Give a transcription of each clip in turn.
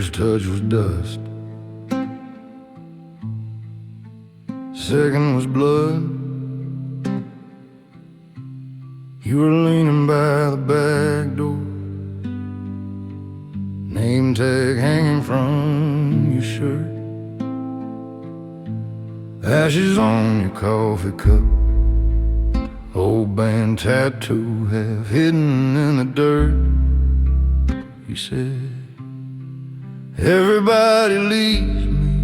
First touch was dust, second was blood. You were leaning by the back door, name tag hanging from your shirt, ashes on your coffee cup, old band tattoo half hidden in the dirt. You said, everybody leaves me,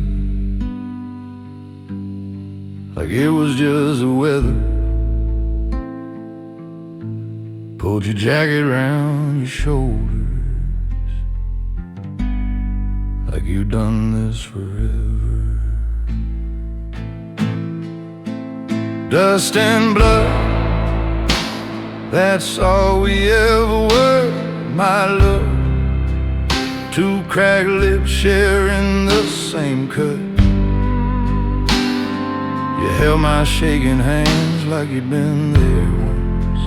like it was just the weather. Pulled your jacket around your shoulders, like you've done this forever. Dust and blood, that's all we ever were, my love. Two cracked lips sharing the same cut. You held my shaking hands like you'd been there once.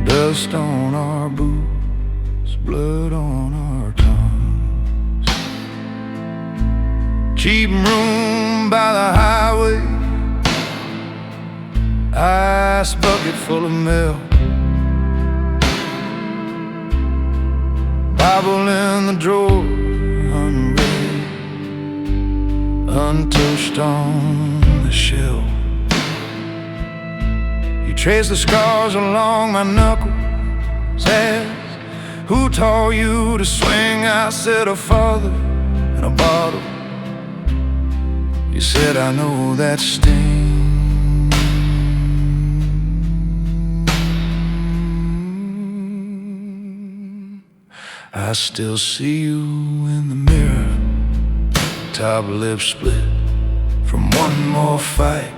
Dust on our boots, blood on our tongues. Cheap room by the highway, ice bucket full of milk, Bible in the drawer, unread, untouched on the shelf. You trace the scars along my knuckles. Asked, who taught you to swing? I said, a father and a bottle. You said, I know that sting. I still see you in the mirror, top lip split from one more fight.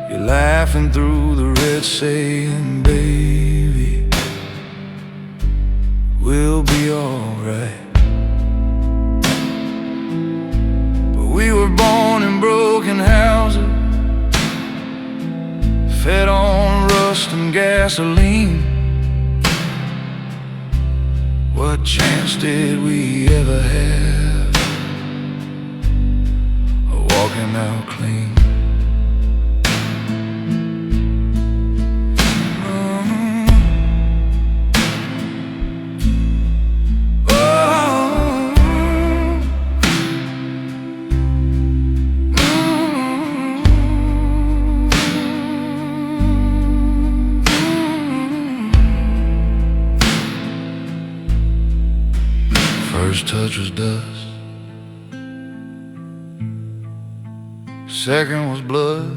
You're laughing through the red, saying, baby, we'll be alright. But we were born in broken houses, fed on rust and gasoline. What chance did we ever have of walking out clean? First touch was dust, second was blood.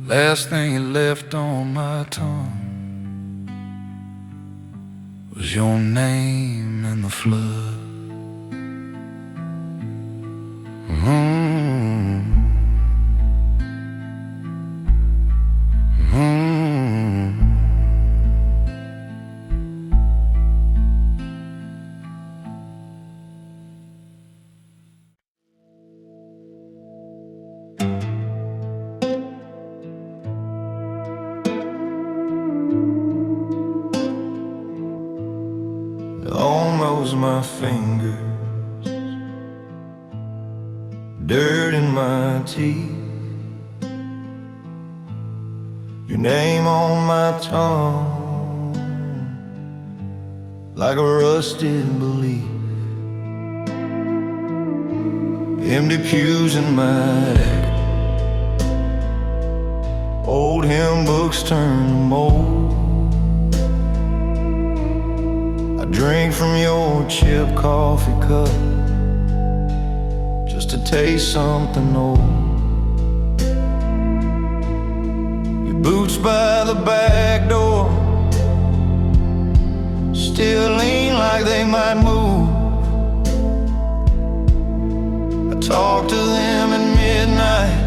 Last thing you left on my tongue was your name in the flood. Almost my fingers, dirt in my teeth, your name on my tongue, like a rusted belief. Empty pews in my attic, old hymn books turn to mold. Drink from your chip coffee cup just to taste something old. Your boots by the back door still lean like they might move. I talk to them at midnight,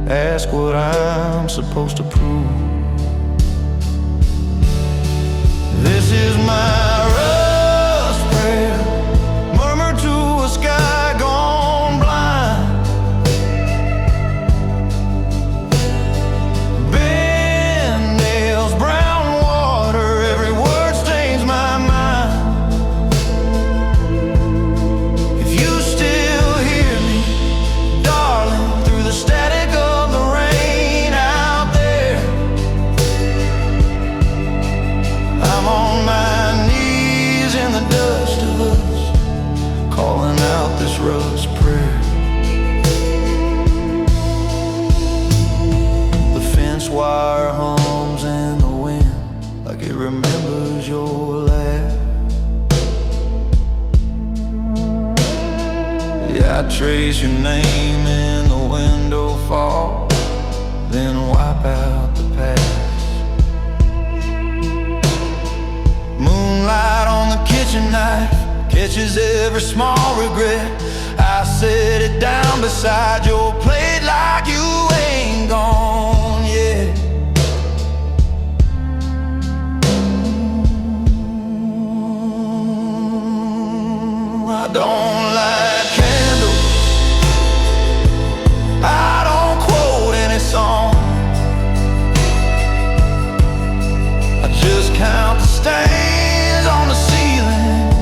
ask what I'm supposed to prove. This is my rust prayer, murmur to a sky gone blind. Bend nails, brown I trace your name in the window fall, then wipe out the past. Moonlight on the kitchen knife catches every small regret. I set it down beside your plate like you ain't gone yet. I don't like candles, I don't quote any song, I just count the stains on the ceiling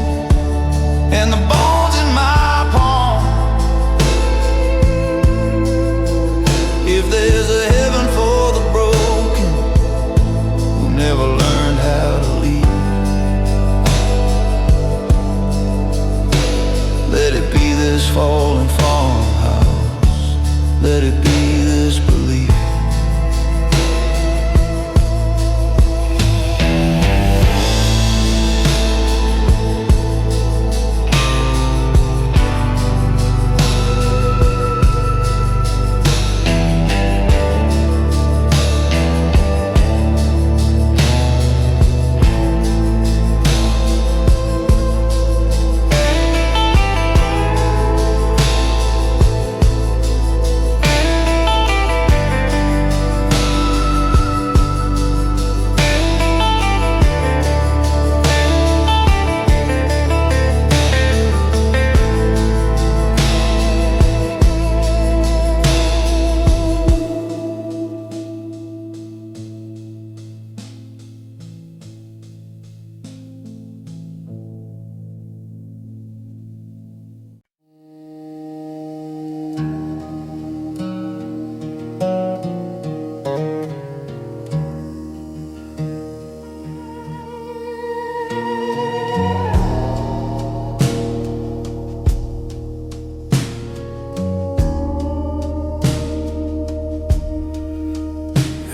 and the bones in my palm. If there's a heaven for the broken who never learned how to leave, let it be this fallen farmhouse, let it be this belief.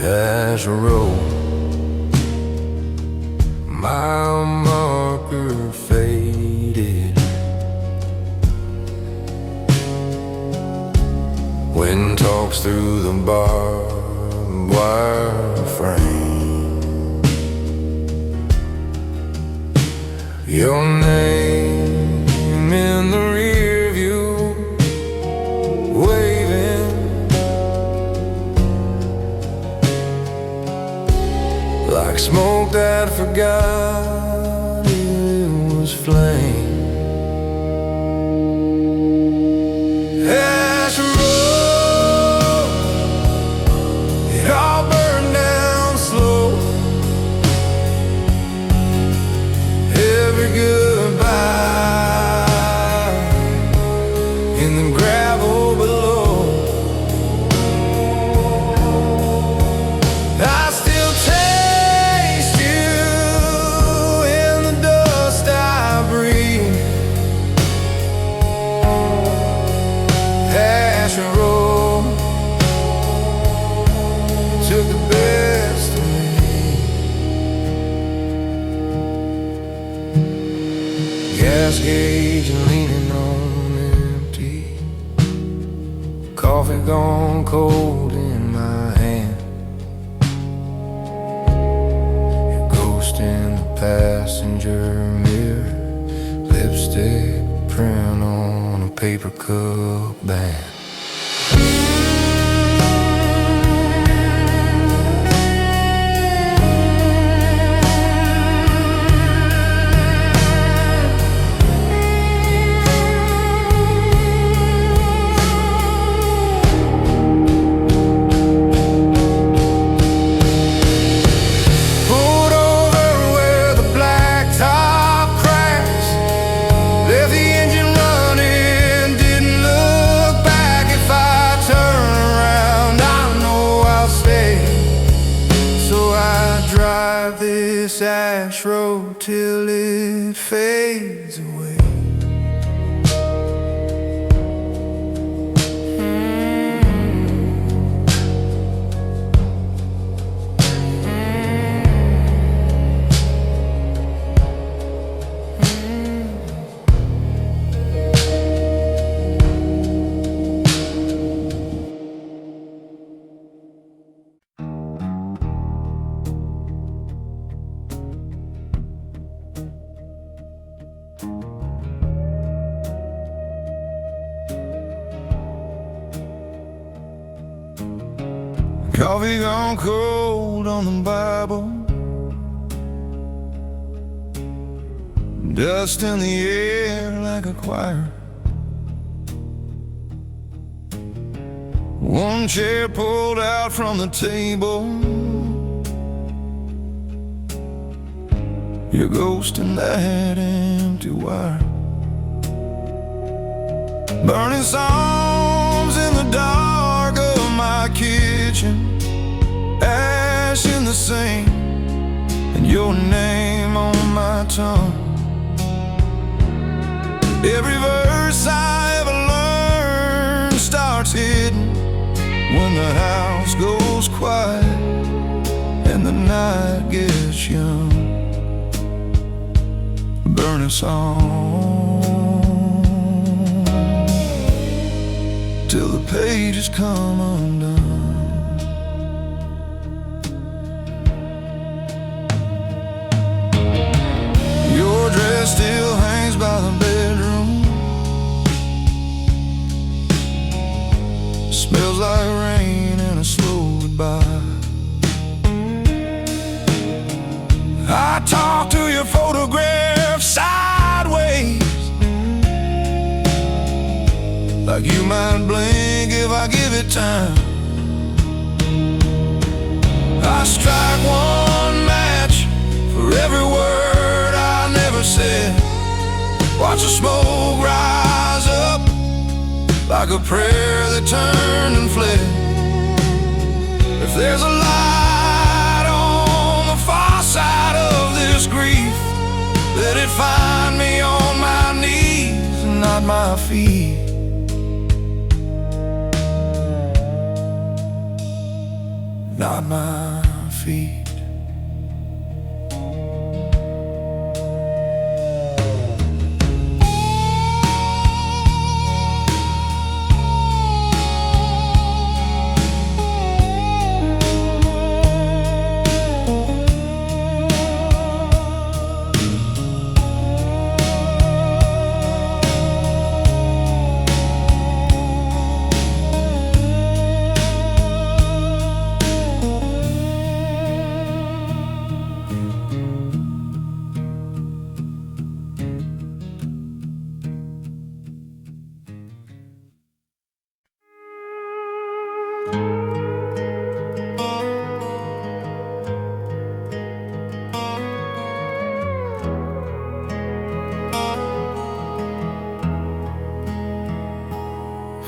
As a road, my marker faded. Wind talks through the barbed wire frame. Your name in the rear view, waving like smoke that forgot it was flame. Ash road, it all burned down slow. Every goodbye in the gravel below. I still taste you in the dust I breathe. Ash road took the best of me. Gas gauge leaning on empty, coffee gone cold in my hand. Your ghost in the passenger mirror, lipstick print on a paper cup band. Pulled over where the blacktop crashed, left the engine running, didn't look back. If I turn around, I know I'll stay. So I drive this ash road till it fades away. Coffee gone cold on the Bible, dust in the air like a choir. One chair pulled out from the table, your ghost in that empty wire. Burning songs in the dark of my kitchen, ash in the sink, and your name on my tongue. Every verse I ever learned starts hidden when the house goes quiet and the night gets young. Burning song till the pages come undone. Your dress still hangs by the bedroom, smells like rain and a slow goodbye. I talk to your photograph sideways, like you might blink if I give it time. I strike one match for every word I never said. Watch the smoke rise up like a prayer that turned and fled. If there's a light on the far side of this grief, let it find me on my knees and not my feet. Not my feet.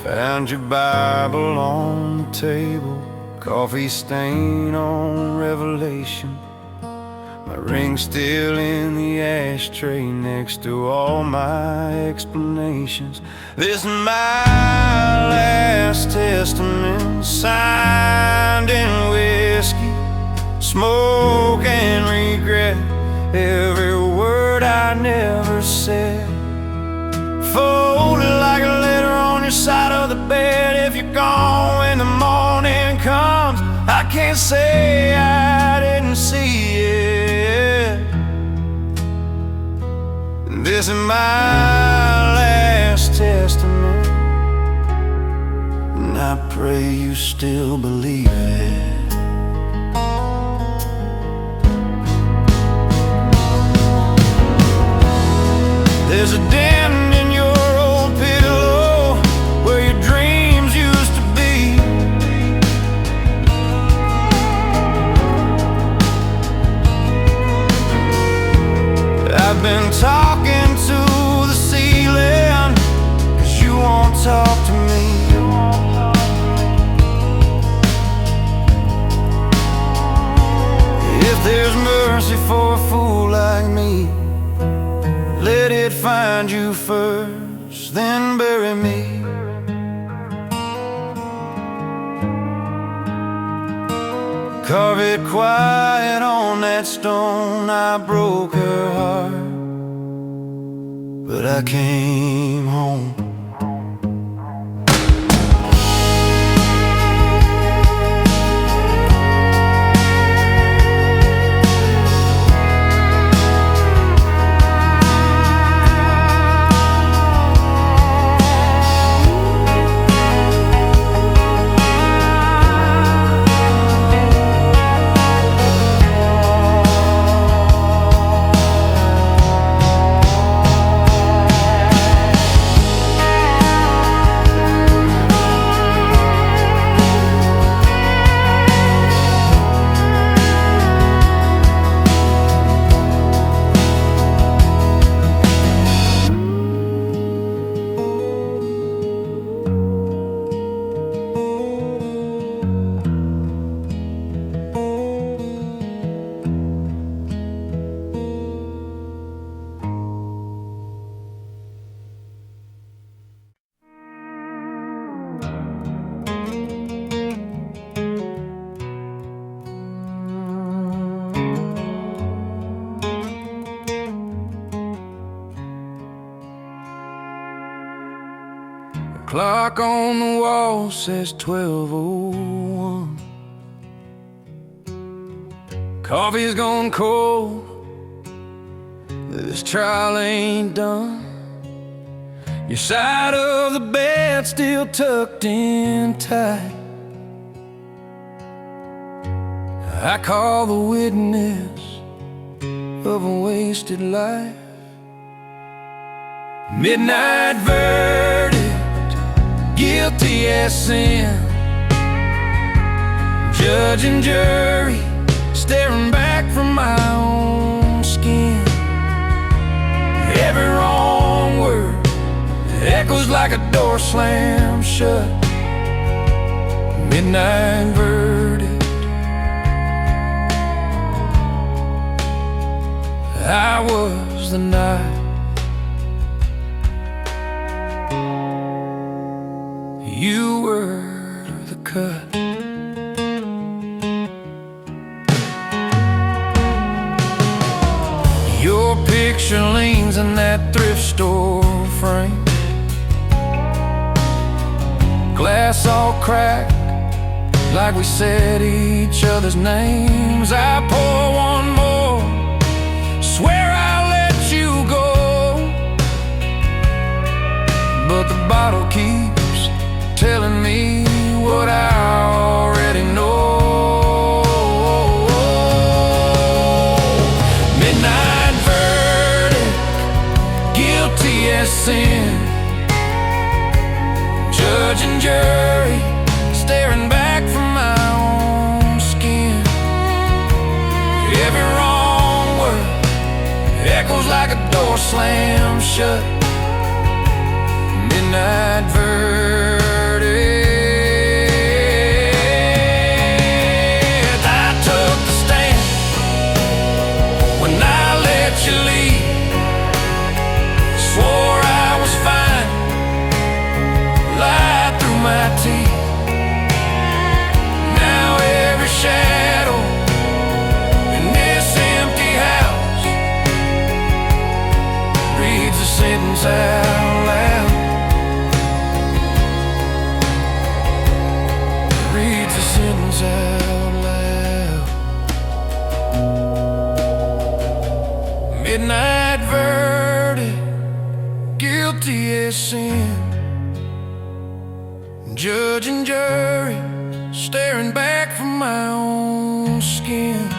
Found your Bible on the table, coffee stain on Revelation. My ring still in the ashtray next to all my explanations. This is my last testament, signed in whiskey, smoke and regret. Every word I never said, folded like a letter on your side of the bed. If you're gone when the morning comes, I can't say I didn't see it. This is my last testament, and I pray you still believe it. There's a dent in your old pillow where your dreams used to be. I've been talking to the ceiling, 'cause you won't talk to me. If there's mercy for a fool like me, let it find you first, then bury me. Carve it quiet on that stone. I broke her heart, but I came home. Clock on the wall says 12:01. Coffee's gone cold, this trial ain't done. Your side of the bed still tucked in tight. I call the witness of a wasted life. Midnight verdict, guilty as sin. Judge and jury staring back from my own skin. Every wrong word echoes like a door slammed shut. Midnight verdict. I was the night you were the cut. Your picture leans in that thrift store frame. Glass all cracked, like we said each other's names. I pour one more, swear I'll let you go, but the bottle keeps telling me what I already know. Midnight verdict, guilty as sin. Judge and jury staring back from my own skin. Every wrong word echoes like a door slammed shut. Midnight verdict. I took the stand when I let you leave. Swore I was fine, lied through my teeth. Now every shadow in this empty house reads a sentence out loud. Reads a sentence out loud. Midnight verdict, guilty as sin. Judge and jury staring back from my own skin.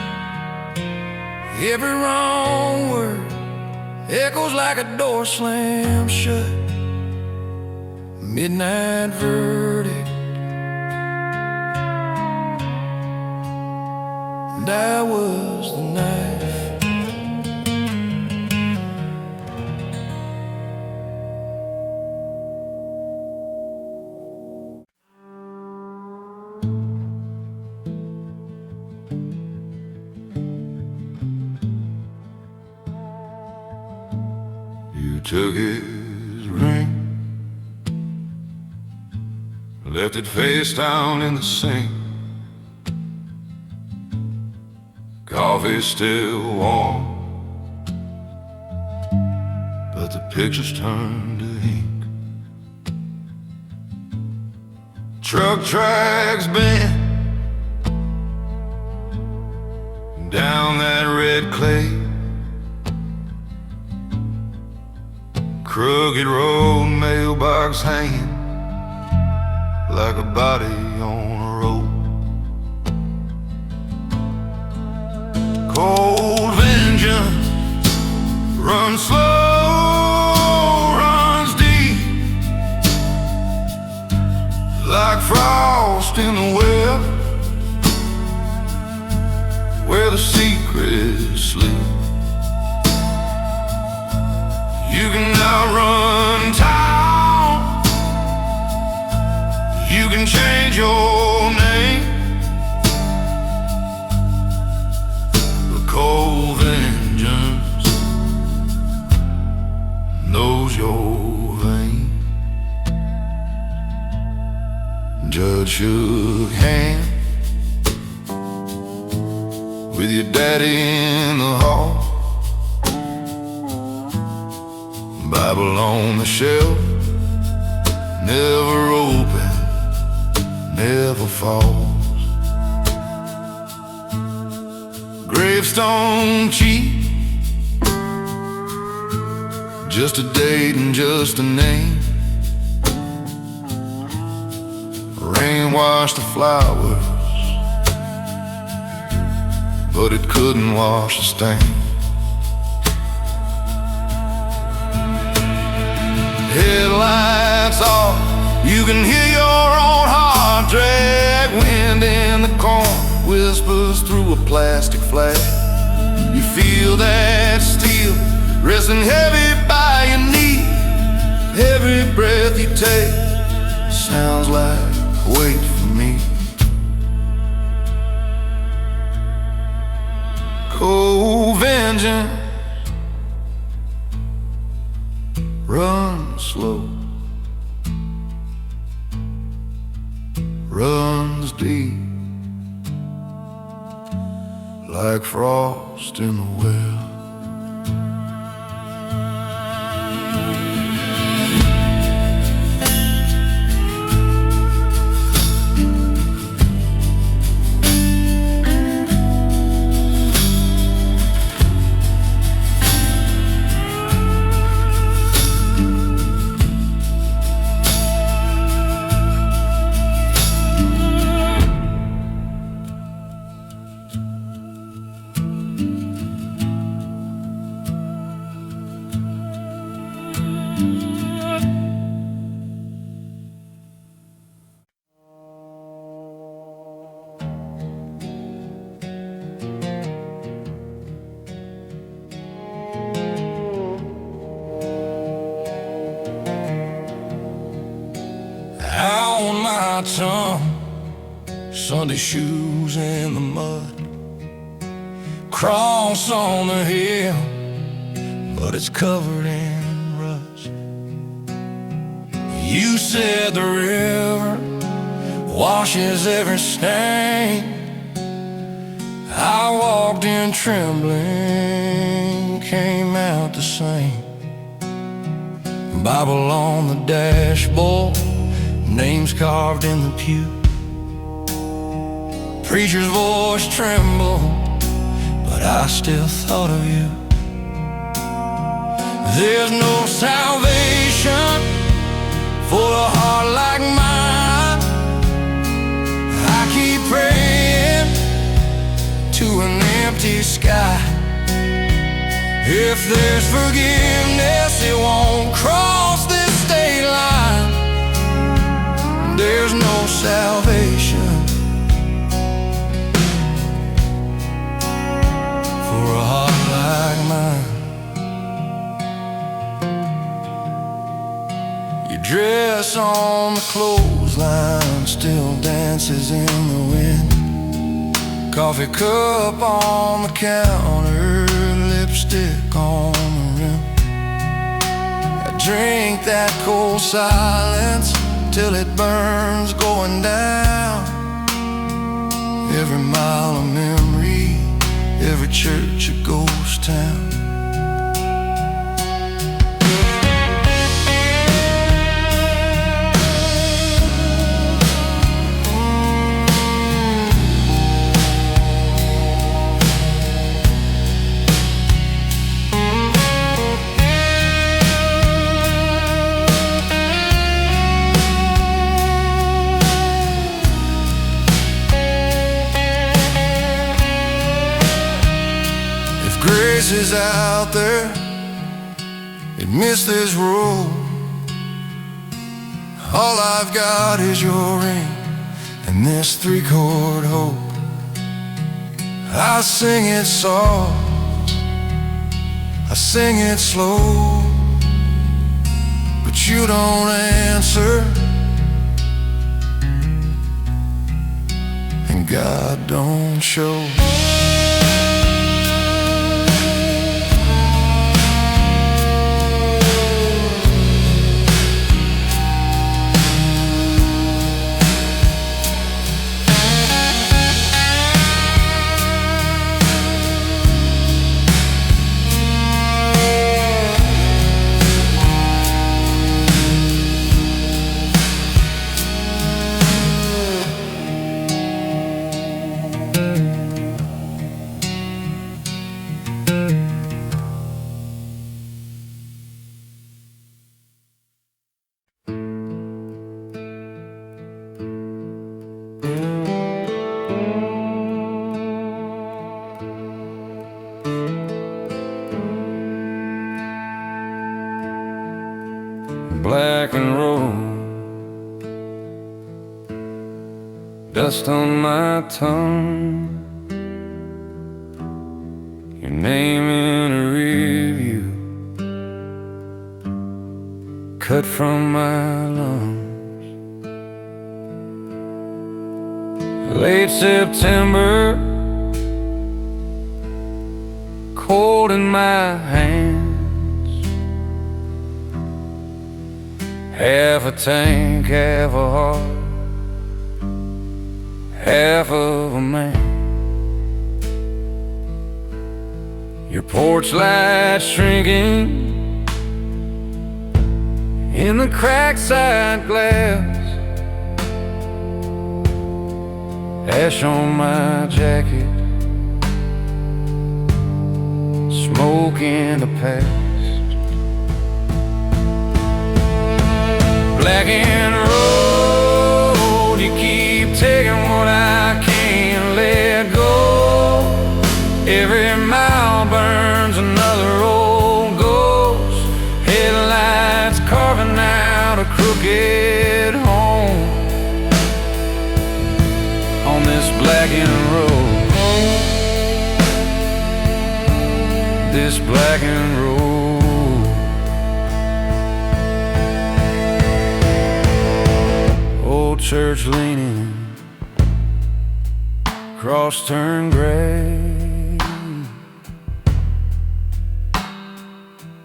Every wrong word echoes like a door slammed shut. Midnight verdict. And I was the knife. You took his ring, left it face down in the sink. Coffee's still warm, but the picture's turned to ink. Truck tracks bent down that red clay. Crooked road, mailbox hanging like a body on a rope. Cold vengeance runs slow, runs deep, like frost in the web where the secrets sleep. You can outrun town, you can change your name, but cold vengeance knows your vein. Judge shook hands with your daddy in the hall, Bible on the shelf, never open, never falls. Gravestone cheap, just a date and just a name. Rain washed the flowers, but it couldn't wash the stain. Headlights off, you can hear your own heart drag. Wind in the corn whispers through a plastic flag. You feel that steel resting heavy by your knee. Every breath you take sounds like wait for me. Cold vengeance, run slow, runs deep, like frost in the well. Tongue, Sunday shoes in the mud, cross on the hill, but it's covered in rust. You said the river washes every stain. I walked in trembling, came out the same. Bible on the dashboard, names carved in the pew. Preacher's voice trembled, but I still thought of you. There's no salvation for a heart like mine. I keep praying to an empty sky. If there's forgiveness, it won't cross this state line. There's no salvation for a heart like mine. Your dress on the clothesline still dances in the wind. Coffee cup on the counter, lipstick on the rim. I drink that cold silence till it burns going down. Every mile of memory, every church a ghost town. Is out there, it missed this road. All I've got is your ring and this 3-chord hope. I sing it soft, I sing it slow, but you don't answer, and God don't show. blackened road, dust on my tongue, your name in a review, cut from my lungs. Late September, cold in my hands, half a tank, half a heart, half of a man. Your porch light shrinking in the cracked side glass, ash on my jacket, smoke in the past. Blackened road, you keep taking what I can't let go. Every mile burns another old ghost, headlights carving out a crooked home on this blackened road, this blackened road. Old church leaning, cross turned gray,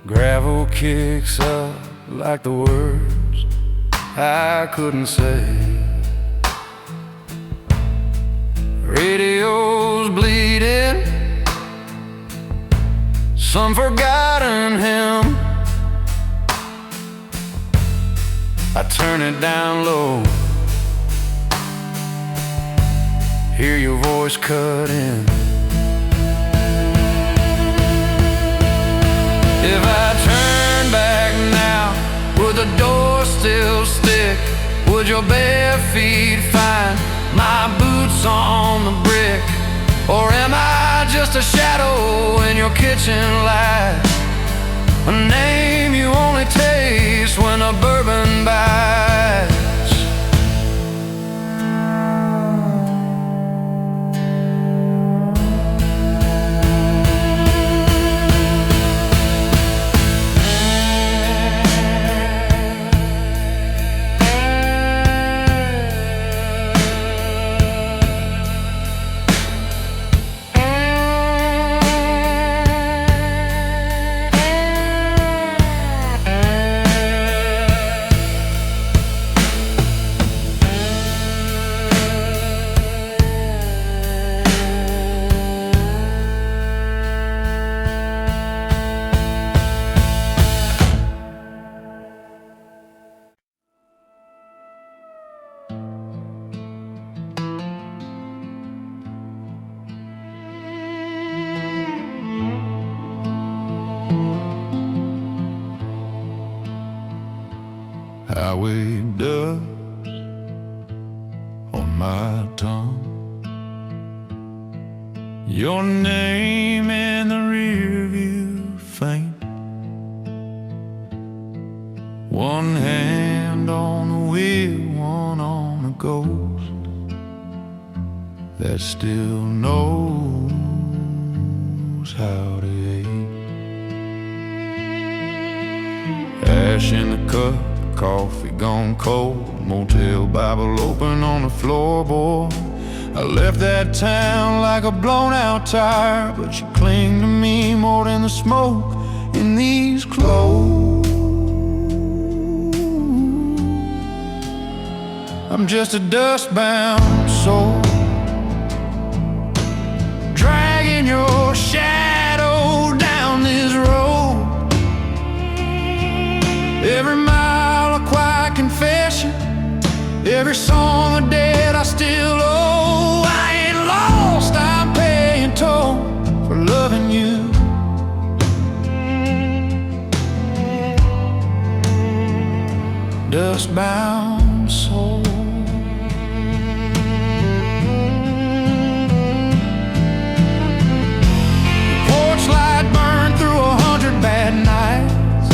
gravel kicks up like the words I couldn't say. Radio's bleeding, some forgotten hymn. I turn it down low, hear your voice cut in. If I turn back now, would the door still stick? Would your bare feet find my boots on the brick? Or am I just a shadow in your kitchen light, a name you only taste when a bourbon bites? Highway dust on my tongue, your name in the rear view faint. One hand on the wheel, one on a ghost that still knows how to hate. Ash in the cup, coffee gone cold, motel Bible open on the floorboard. I left that town like a blown out tire, but you cling to me more than the smoke in these clothes. I'm just a dustbound soul, dragging your shadow down this road. Every mile a quiet confession, every song a debt I still owe. I ain't lost, I'm paying toll for loving you. Dustbound soul. Porch light burned through 100 bad nights,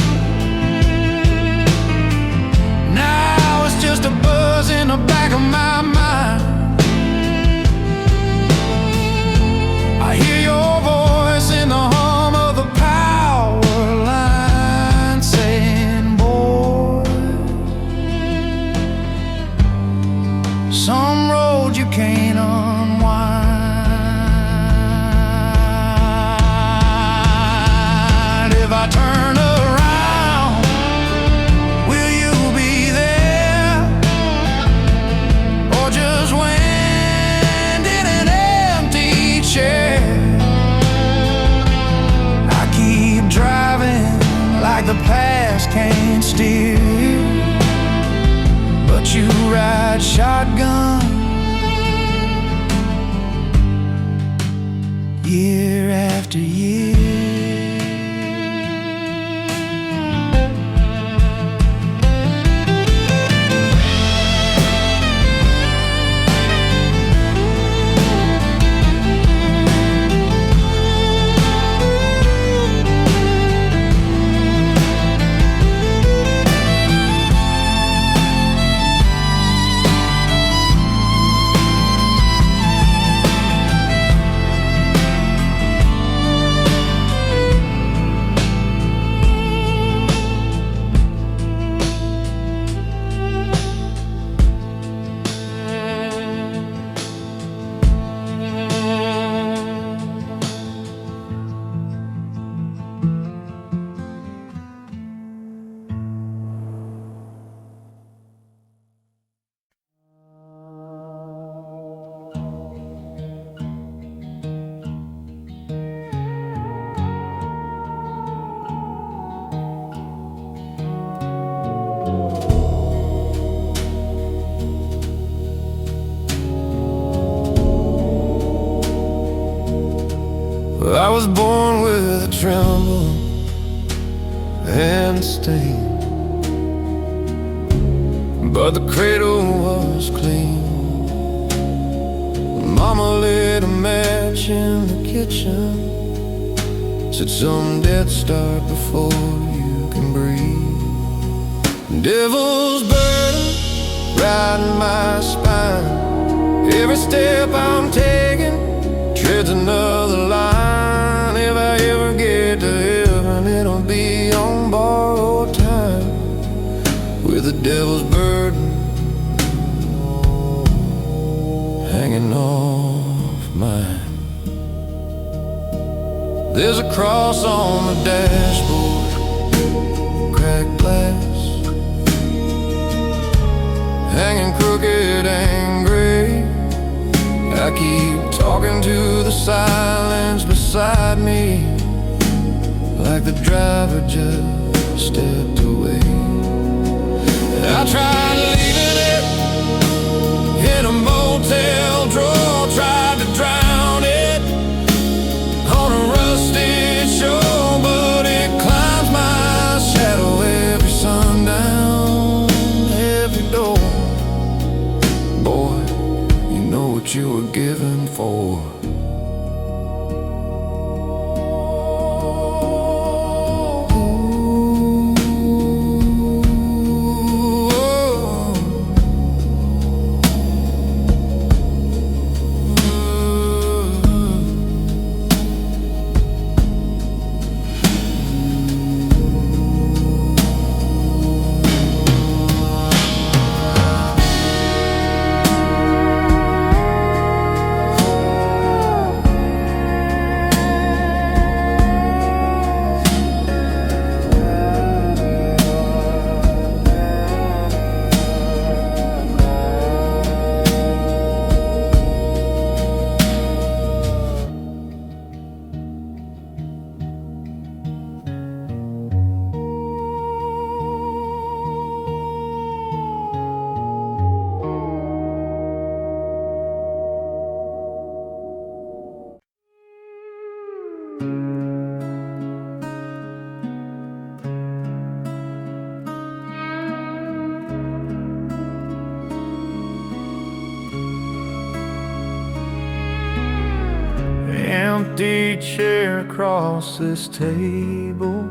shotgun year after year. I was born with a tremble and stain, but the cradle was clean. Mama lit a match in the kitchen, said some dead start before you can breathe. Devil's burden riding my spine, every step I'm taking treads another line. If I ever get to heaven, it'll be on borrowed time, with the devil's burden hanging off mine. There's a cross on the dashboard, cracked glass, hanging crooked and gray. I keep talking to the silence beside me, like the driver just stepped away. I tried leaving it in a motel drawer, tried to drown it on a rusted shore, but it climbs my shadow every sundown, every door. Boy, you know what you were given for. Empty chair across this table,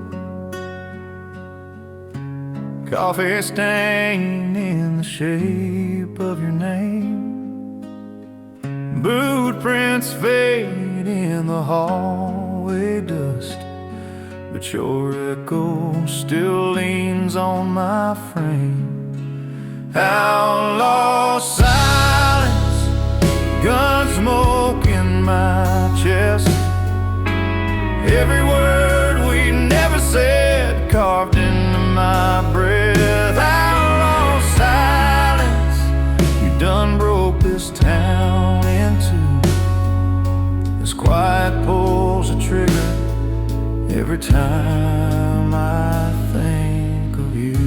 coffee stain in the shape of your name, boot prints fade in the hallway dust, but your echo still leans on my frame. Outlaw silence, gun smoke in my chest, every word we never said carved into my breath. Outlaw silence, you done broke this town in two. This quiet pulls a trigger every time I think of you.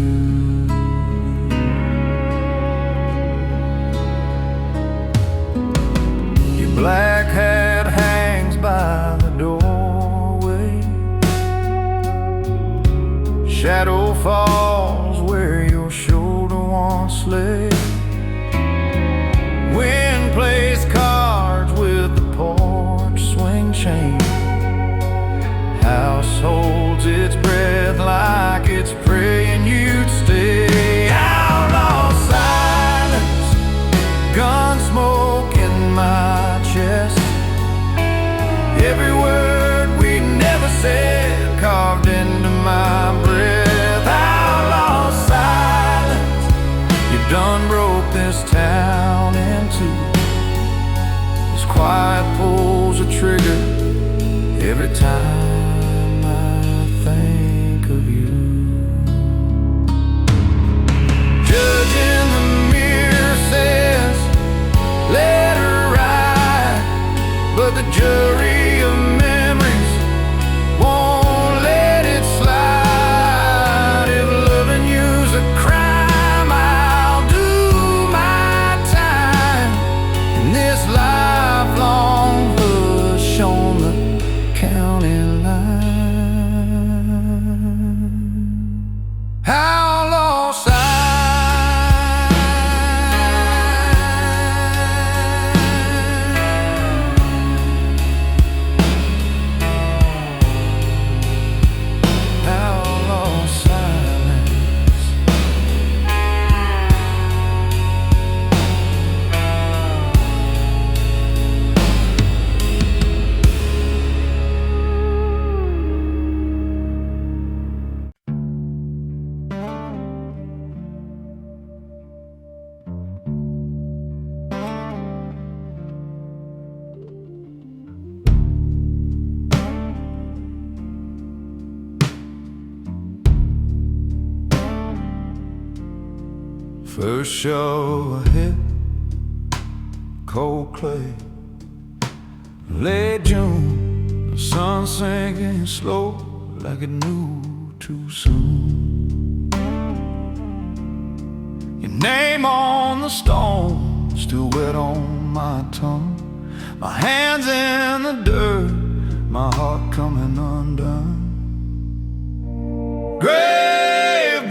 done broke this town in two. This quiet pulls a trigger every time I think of you. Judge in the mirror says, let her ride, but the jury of memories won't let it slide. If loving you's a crime, I'll do my time in this lifelong hush on the county line. Outlaw Silence. First show ahead, cold clay. Late June, the sun sinking slow like it knew too soon. Your name on the stone, still wet on my tongue. My hands in the dirt, my heart coming undone. Gravebound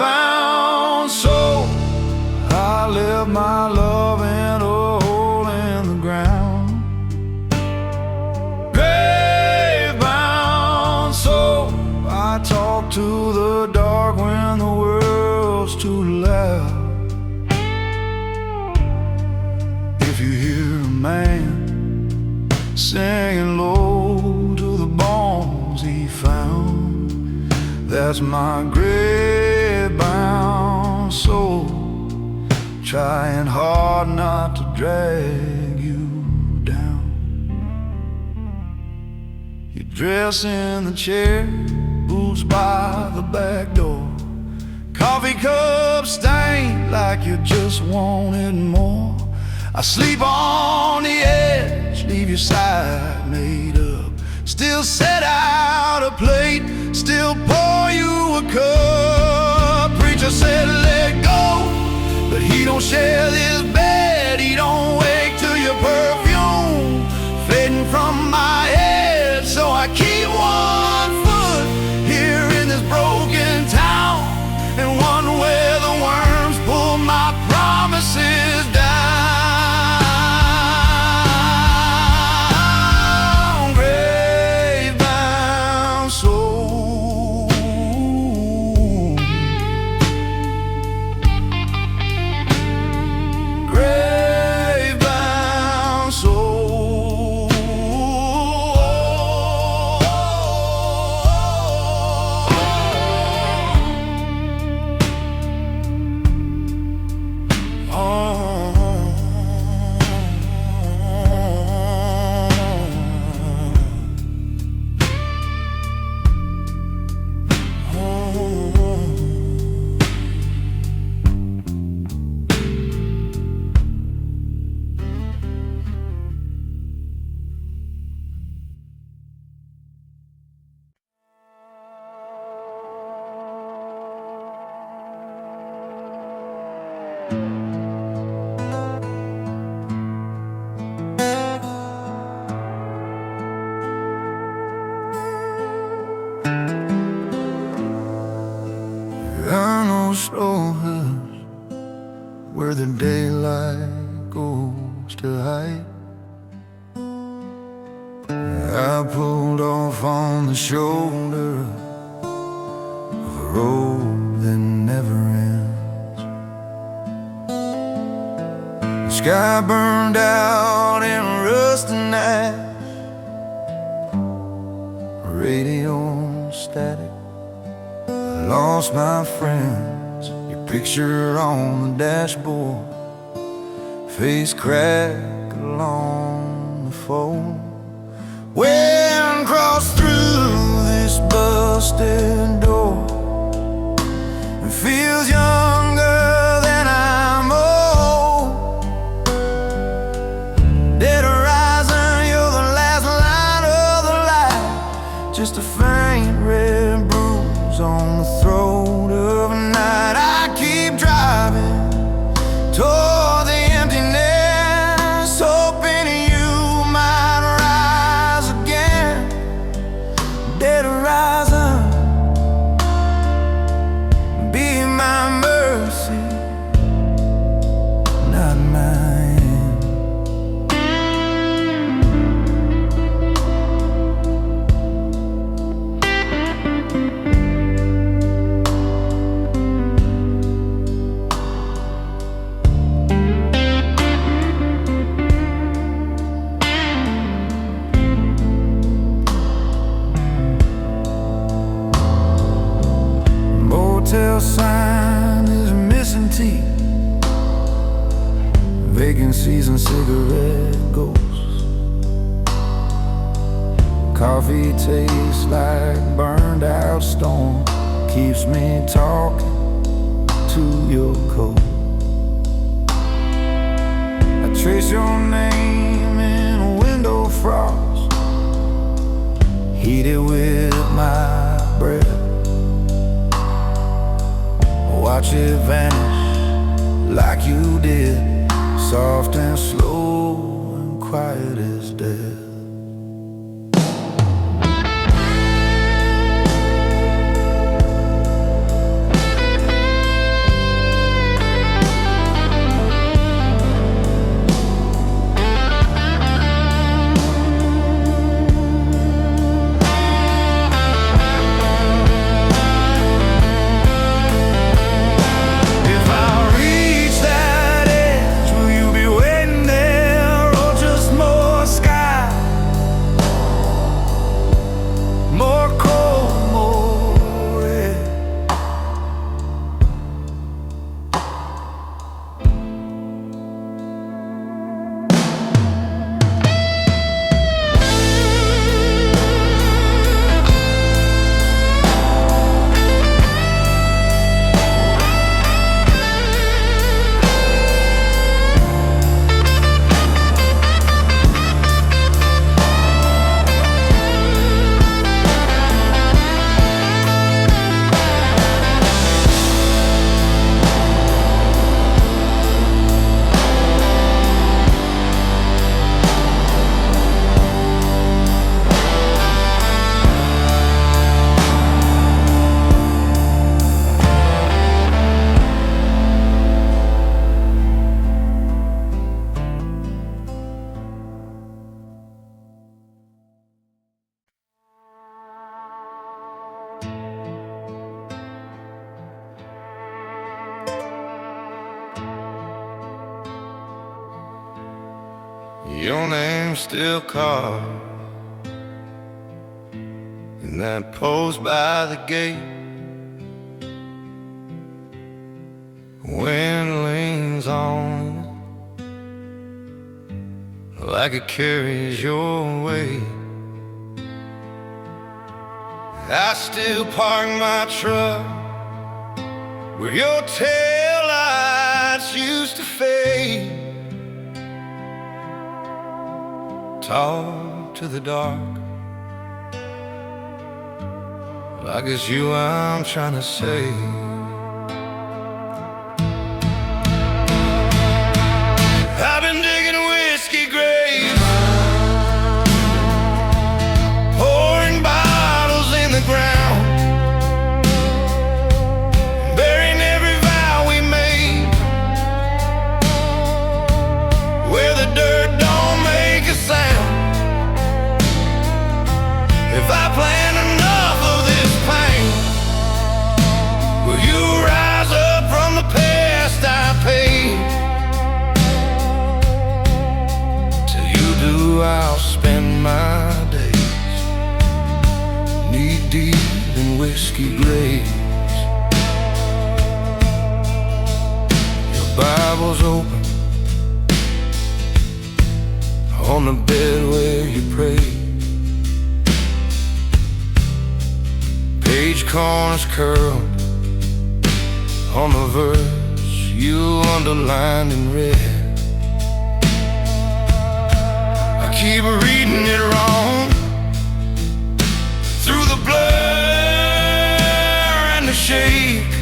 soul, I left my love in a hole in the ground. Gravebound soul, I talk to the dark when the world's too loud. If you hear a man singing low to the bones he found, that's my gravebound soul, trying hard not to drag you down. You dress in the chair, boots by the back door, coffee cup stained like you just wanted more. I sleep on the edge, leave your side made up, still set out a plate, still pour you a cup. Preacher said let go, but he don't share this bed. He don't wake to your perfume fading from my head. So I keep one foot here in this broken town, and one where the worms pull my promises down. Gravebound soul, Gravebound soul. I know slow hills where the daylight goes to hide. I pulled off on the shoulder of a road that never ends. The sky burned out in rust and ash, radio static. I lost my friends, your Picture on the dashboard, face crack along the fold. Wind crossed through this busted door. It feels younger than I'm old. Dead horizon, you're the last line of the light. Just a faint red bruise on the throat of a night. I keep driving toward the emptiness, hoping you might rise again. Dead horizon, be my mercy, not mine. Motel sign is missing teeth, vacancies and cigarette ghosts. Coffee tastes like burned out stone, keeps me talking to your coat. I trace your name in a window frost, heat it with my breath. Watch it vanish like you did, soft and slow and quiet as death. Your name's still carved in that post by the gate. Wind leans on like it carries your weight. I still park my truck where your taillights used to fade. Talk to the dark like it's you I'm trying to save. I've been digging whiskey graves, pouring bottles in the ground, burying every vow we made, where the dirt don't make a sound. If I plan enough of this pain, will you rise up from the past I paid? Till you do, I'll spend my days knee deep in whiskey graves. on the bed where you pray. Page corners curled on the verse you underlined in red. I keep reading it wrong through the blur and the shake.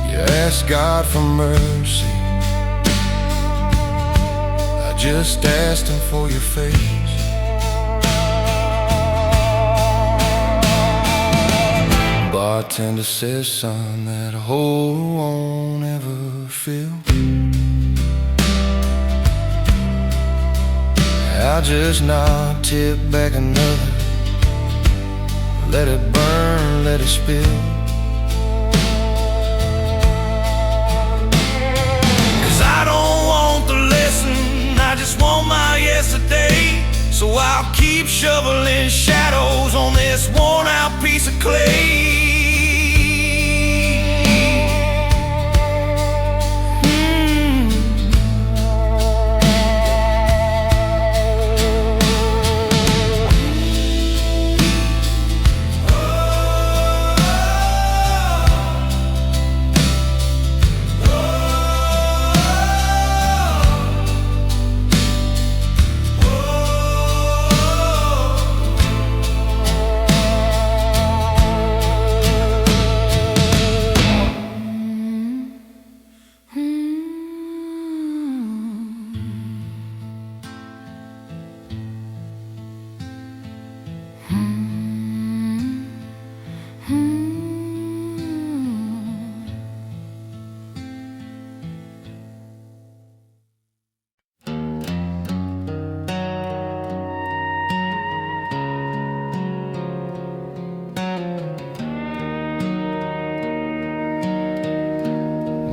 You ask God for mercy, I just asked him for your face. Bartender says, son, that hole won't ever fill. I'll just not tip back another. Let it burn, let it spill. Cause I don't want the lesson, I just want my yesterday. So I'll keep shoveling shadows on this worn out piece of clay.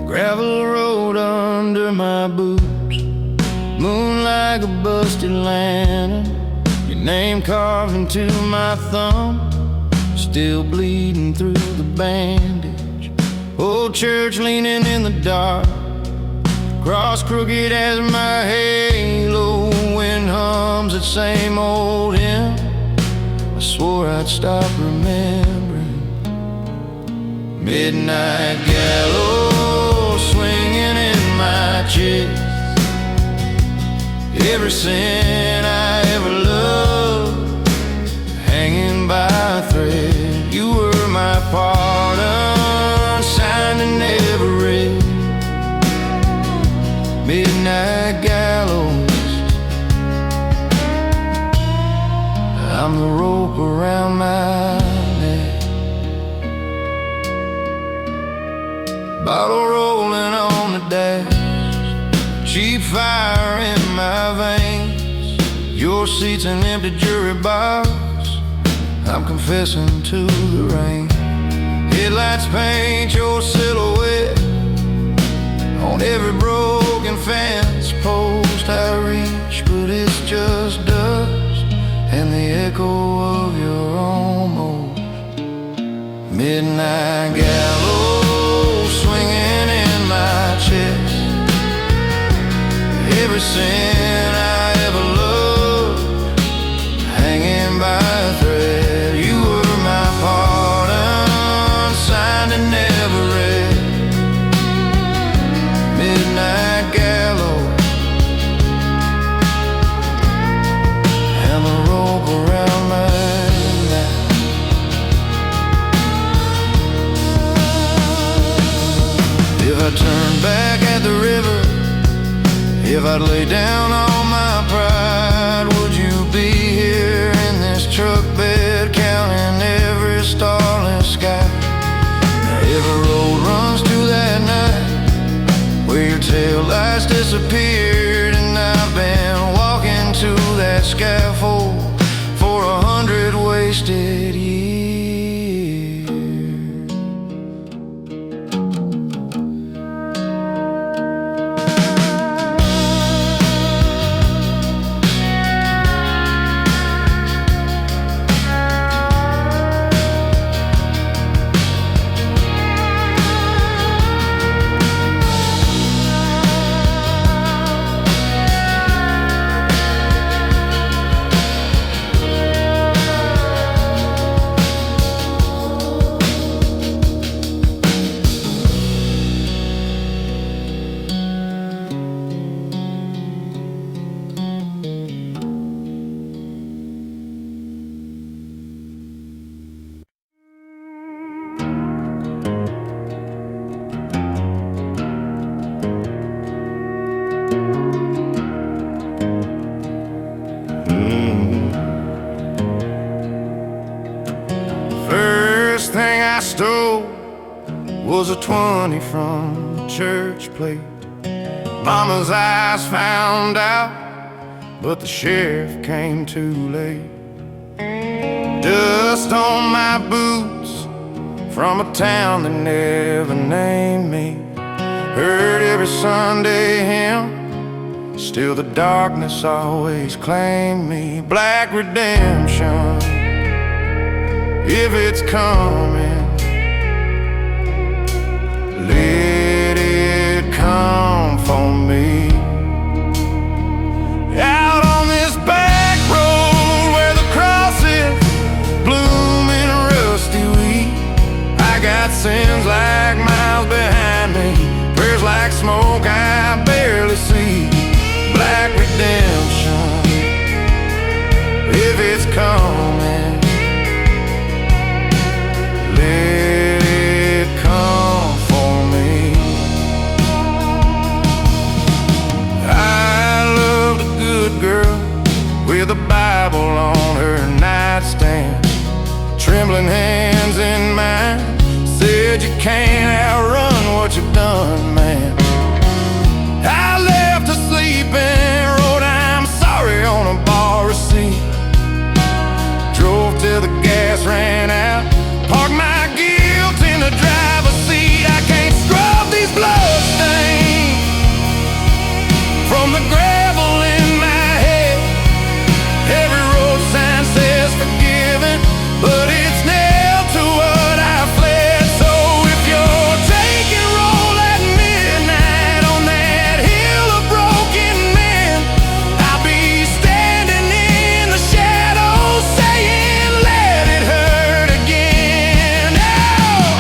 Gravel road under my boots, moon like a busted lantern. Your name carved into my thumb, still bleeding through the bandage. Old church leaning in the dark, cross crooked as my halo. Wind hums that same old hymn, I swore I'd stop remembering. Midnight gallows swinging in my chest, every sin I ever loved hanging by a thread. You were my pardon, signed and never read. Midnight gallows, I'm the rope around my neck. Bottle rolling on the dash, cheap fire in my veins. Your seat's an empty jury box, I'm confessing to the rain. Headlights paint your silhouette on every broken fence post I reach, but it's just dust and the echo of your almost. Midnight gallows swinging in my chest, every sin I ever loved hanging by a thread. You were my pardon, signed and never read. Midnight gallows, and the rope around my neck. If I turned back at the river, if I'd lay down all my pride, would you be here in this truck bed, counting every star in the sky? Every road runs to that night where your tail lights disappeared, and I've been walking to that scaffold for 100 wasted years. was a 20 from the church plate. Mama's eyes found out, but the sheriff came too late. Dust on my boots from a town that never named me. Heard every Sunday hymn, still the darkness always claimed me. Black redemption, if it's coming, let it come for me. Out on this back road where the cross is blooming rusty wheat, I got sins like miles behind me, prayers like smoke I barely see. Black redemption, if it's coming, let it come for me. I loved a good girl with a Bible on her nightstand, trembling hands in mine, said you can't outrun what you've done, man. I left her sleeping, wrote I'm sorry on a bar receipt, drove till the gas ran out, parked my guilt in the driver's seat. I can't scrub these blood stains from the gravel in my head. Every road sign says forgiven, but it's nailed to what I fled. So if you're taking roll at midnight on that hill of broken men, I'll be standing in the shadows saying let it hurt again. Oh!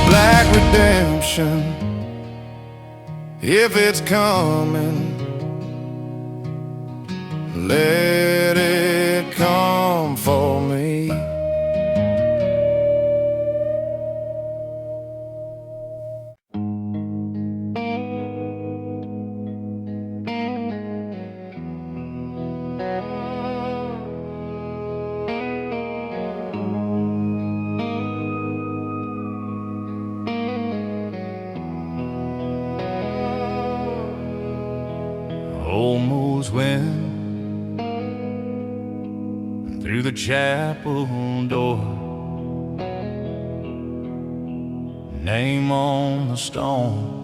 Black redemption, if it's coming, let it come for me. Almost went through the chapel door, name on the stone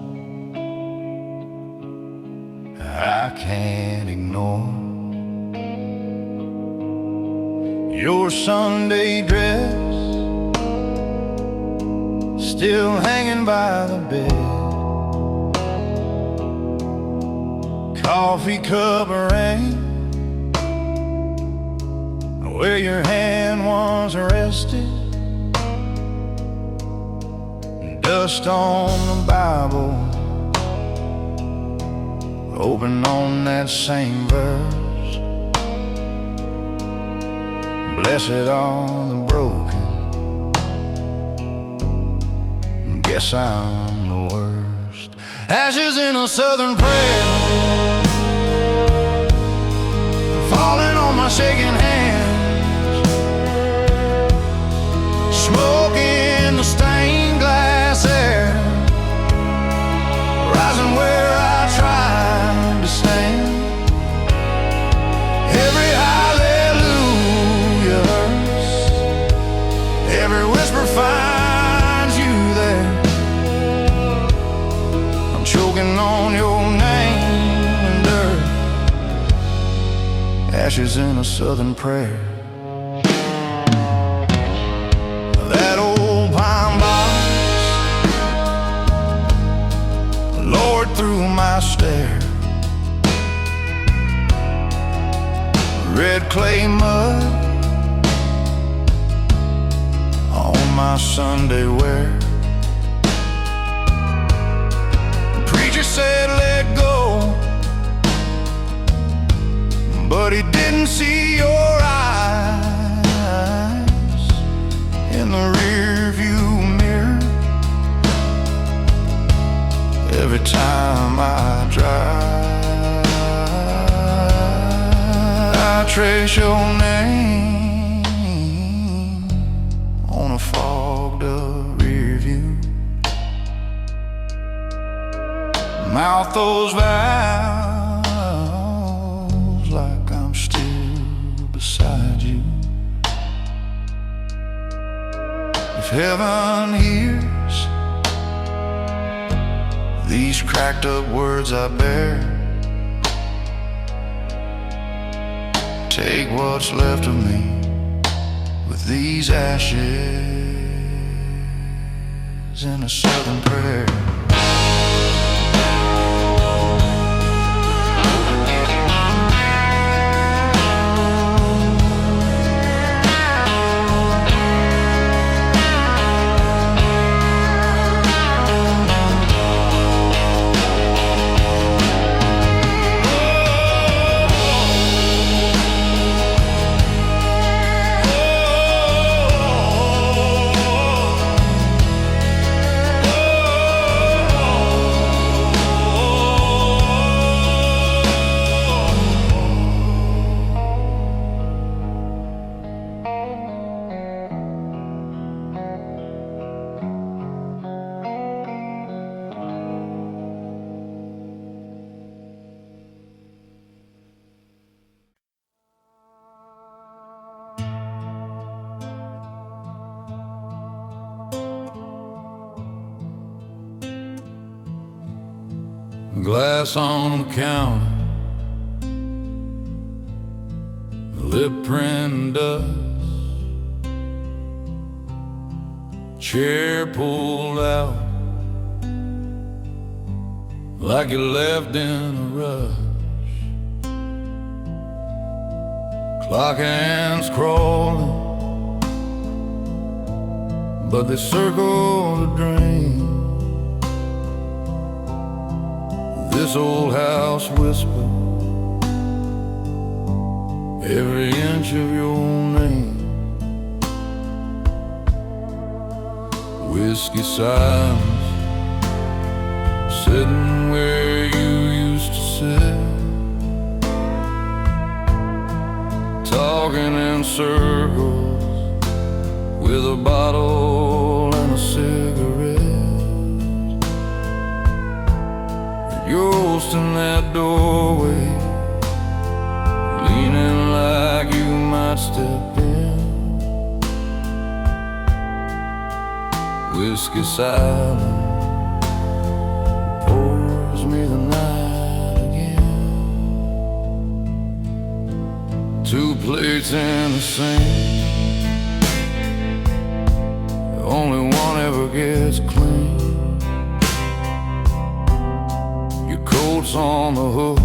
I can't ignore. Your Sunday dress still hanging by the bed, coffee cup ring where your hand was rested, dust on the Bible open on that same verse. Blessed are the broken, guess I'm the worst. Ashes in a southern prayer, falling on my shaking hands, smoke in the stained glass air, rising where I tried to stand. Every hallelujah hurts, every whisper finds you there. I'm choking on your name and dirt, ashes in a southern prayer. That old pine box lowered through my stair, red clay mud on my Sunday wear. The preacher said let go, but he didn't see your eyes in the rearview mirror. Every time I drive, I trace your name on a fogged up rear view. Mouth those vows like I'm still beside you. If heaven hears these cracked up words I bear, take what's left of me with these ashes in a southern prayer. Glass on the counter, lip print dust, chair pulled out like you left in a rush. Clock hands crawling, but they circle the drain. This old house whisper every inch of your name. Whiskey silence, sitting where you used to sit, talking in circles with a bottle and a cigarette. You're in that doorway, leaning like you might step in. Whiskey silent pours me the night again. Two plates in the sink, only one ever gets clean. Coats on the hook,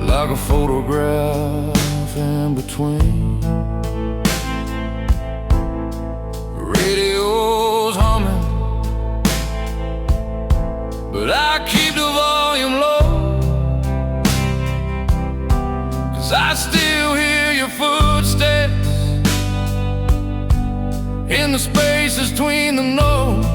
like a photograph in between. Radio's humming, but I keep the volume low, 'cause I still hear your footsteps in the spaces between the notes.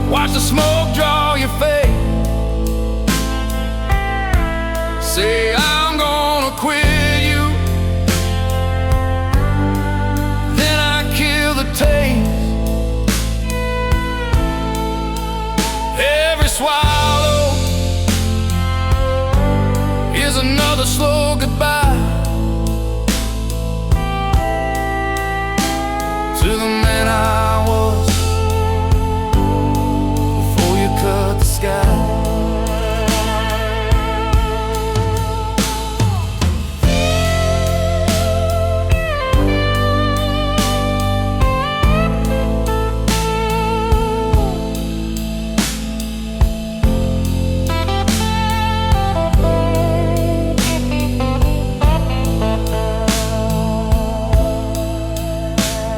Watch the smoke draw your face. Say I'm gonna quit you, then I kill the taste. Every swallow is another slow goodbye to the man I was before you cut the sky.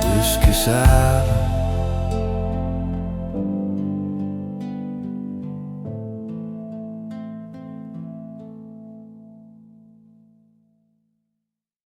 Whiskey silence